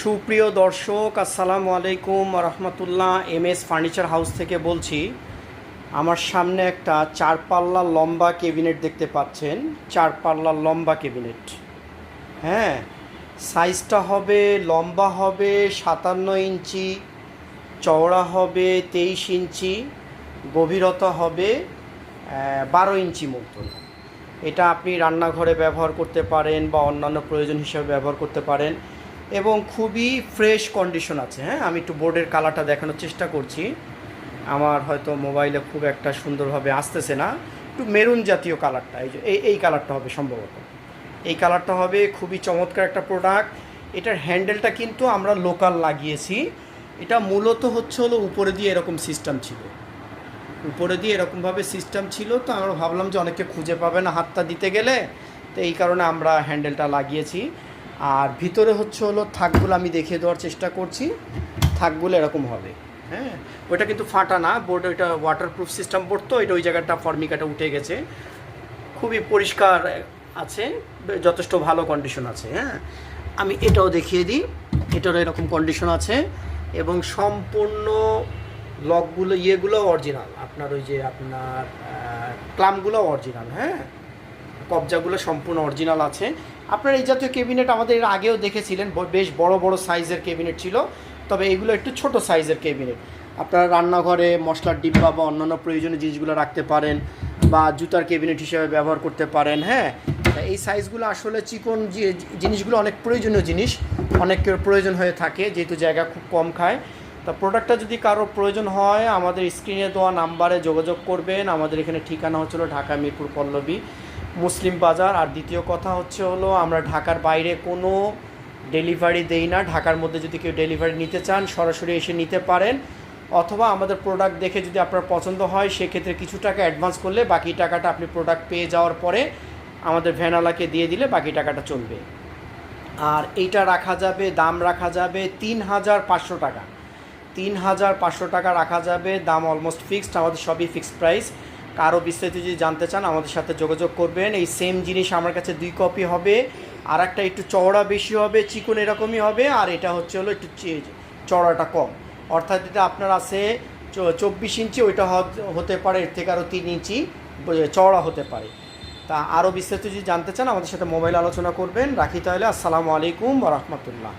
সুপ্রিয় দর্শক, আসসালামু আলাইকুম রহমতুল্লাহ। এমএস ফার্নিচার হাউস থেকে বলছি। আমার সামনে একটা 4 পাল্লা লম্বা ক্যাবিনেট দেখতে পাচ্ছেন। 4 পাল্লা লম্বা ক্যাবিনেট, হ্যাঁ। সাইজটা হবে, লম্বা হবে 57 ইঞ্চি, চওড়া হবে 23 ইঞ্চি, গভীরতা হবে 12 ইঞ্চি মতন। এটা আপনি রান্নাঘরে ব্যবহার করতে পারেন বা অন্যান্য প্রয়োজন হিসেবে ব্যবহার করতে পারেন এবং খুবই ফ্রেশ কন্ডিশন আছে। হ্যাঁ, আমি একটু বোর্ডের কালারটা দেখানোর চেষ্টা করছি। আমার হয়তো মোবাইলে খুব একটা সুন্দরভাবে আসতেছে না। একটু মেরুন জাতীয় কালারটা, এই যে এই কালারটা হবে সম্ভবত। এই কালারটা হবে, খুবই চমৎকার একটা প্রোডাক্ট। এটার হ্যান্ডেলটা কিন্তু আমরা লোকাল লাগিয়েছি। এটা মূলত হলো উপরে দিয়ে এরকম সিস্টেম ছিল, উপরে দিয়ে এরকমভাবে সিস্টেম ছিল। তো আমরা ভাবলাম যে অনেকে খুঁজে পাবে না হাতটা দিতে গেলে, তো এই কারণে আমরা হ্যান্ডেলটা লাগিয়েছি। আর ভিতরে হলো থাকগুলো আমি দেখিয়ে দেওয়ার চেষ্টা করছি। থাকগুলো এরকম হবে, হ্যাঁ। ওইটা কিন্তু ফাটা না বোর্ড, ওইটা ওয়াটারপ্রুফ সিস্টেম বোর্ড, তো এটা ওই জায়গাটা ফর্মিকাটা উঠে গেছে। খুবই পরিষ্কার আছে, যথেষ্ট ভালো কন্ডিশন আছে। হ্যাঁ, আমি এটাও দেখিয়ে দিই। এটারও এরকম কন্ডিশন আছে এবং সম্পূর্ণ লকগুলো ইয়েগুলো অরিজিনাল। আপনার ওই যে আপনার ক্লামগুলো অরিজিনাল, হ্যাঁ। কবজাগুলো সম্পূর্ণ অরিজিনাল আছে। আপনার এই জাতীয় ক্যাবিনেট আমাদের এর আগেও দেখেছিলেন, বেশ বড় বড় সাইজের ক্যাবিনেট ছিল, তবে এগুলো একটু ছোট সাইজের ক্যাবিনেট। আপনারা রান্নাঘরে মশলার ডিব্বা বা অন্যান্য প্রয়োজনীয় জিনিসগুলো রাখতে পারেন বা জুতার ক্যাবিনেট হিসেবে ব্যবহার করতে পারেন। হ্যাঁ, এই সাইজগুলো আসলে চিকন যে জিনিসগুলো অনেক প্রয়োজনীয় জিনিস, অনেকের প্রয়োজন হয়ে থাকে যেহেতু জায়গা খুব কম খায়। তা প্রোডাক্টটা যদি কারো প্রয়োজন হয় আমাদের স্ক্রিনে দেওয়া নাম্বারে যোগাযোগ করবেন। আমাদের এখানে ঠিকানা হচ্ছিল ঢাকা মিরপুর পল্লবী মুসলিম বাজার। আর দ্বিতীয় কথা হলো আমরা ঢাকার বাইরে কোনো ডেলিভারি দেই না। ঢাকার মধ্যে যদি কেউ ডেলিভারি নিতে চান সরাসরি এসে নিতে পারেন, অথবা আমাদের প্রোডাক্ট দেখে যদি আপনার পছন্দ হয় সেক্ষেত্রে কিছু টাকা অ্যাডভান্স করলে বাকি টাকাটা আপনি প্রোডাক্ট পেয়ে যাওয়ার পরে আমাদের ভ্যানওয়ালাকে দিয়ে দিলে বাকি টাকাটা চলবে। আর এইটা রাখা যাবে, দাম রাখা যাবে 3500 টাকা। 3500 টাকা রাখা যাবে, দাম অলমোস্ট ফিক্সড। আমাদের সবই ফিক্সড প্রাইস। কারো বিস্তারিত যদি জানতে চান আমাদের সাথে যোগাযোগ করবেন। এই সেম জিনিস আমার কাছে 2 কপি হবে। আর একটা একটু চওড়া বেশি হবে, চিকন এরকমই হবে। আর এটা হলো একটু চওড়াটা কম, অর্থাৎ এটা আপনার আছে 24 ইঞ্চি, ওইটা হতে পারে এর থেকে আরও 3 ইঞ্চি চওড়া হতে পারে। তা আরও বিস্তারিত যদি জানতে চান আমাদের সাথে মোবাইল আলোচনা করবেন। রাখি তাহলে, আসসালামু আলাইকুম ওয়া রাহমাতুল্লাহ।